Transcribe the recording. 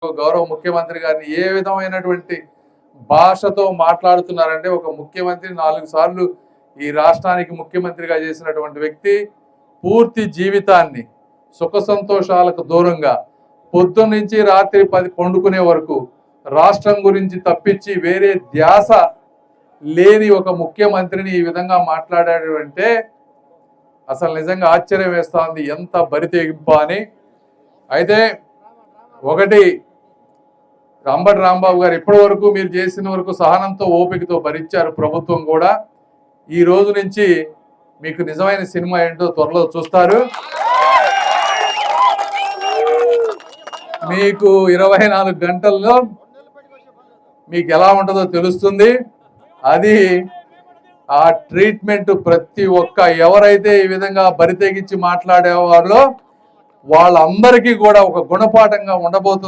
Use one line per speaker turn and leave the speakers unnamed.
గౌరవ ముఖ్యమంత్రి గారిని ఏ విధమైనటువంటి భాషతో మాట్లాడుతున్నారంటే, ఒక ముఖ్యమంత్రి 4 సార్లు ఈ రాష్ట్రానికి ముఖ్యమంత్రిగా చేసినటువంటి వ్యక్తి పూర్తి జీవితాన్ని సుఖ సంతోషాలకు దూరంగా పొద్దున్న నుంచి రాత్రి 10 పండుకునే వరకు రాష్ట్రం గురించి తప్పించి వేరే ధ్యాస లేని ఒక ముఖ్యమంత్రిని ఈ విధంగా మాట్లాడాడు అంటే అసలు నిజంగా ఆశ్చర్యం వేస్తా ఉంది, ఎంత బరితెగింప అని. అయితే ఒకటి, అంబటి రాంబాబు గారు ఇప్పటి వరకు మీరు చేసిన వరకు సహనంతో ఓపికతో భరించారు ప్రభుత్వం కూడా. ఈ రోజు నుంచి మీకు నిజమైన సినిమా ఏంటో త్వరలో చూస్తారు. మీకు 24 గంటల్లో మీకు ఎలా ఉంటుందో తెలుస్తుంది. అది ఆ ట్రీట్మెంట్ ప్రతి ఒక్క ఎవరైతే ఈ విధంగా బరితెగించి మాట్లాడేవాళ్ళో వాళ్ళందరికీ కూడా ఒక గుణపాఠంగా ఉండబోతుంది.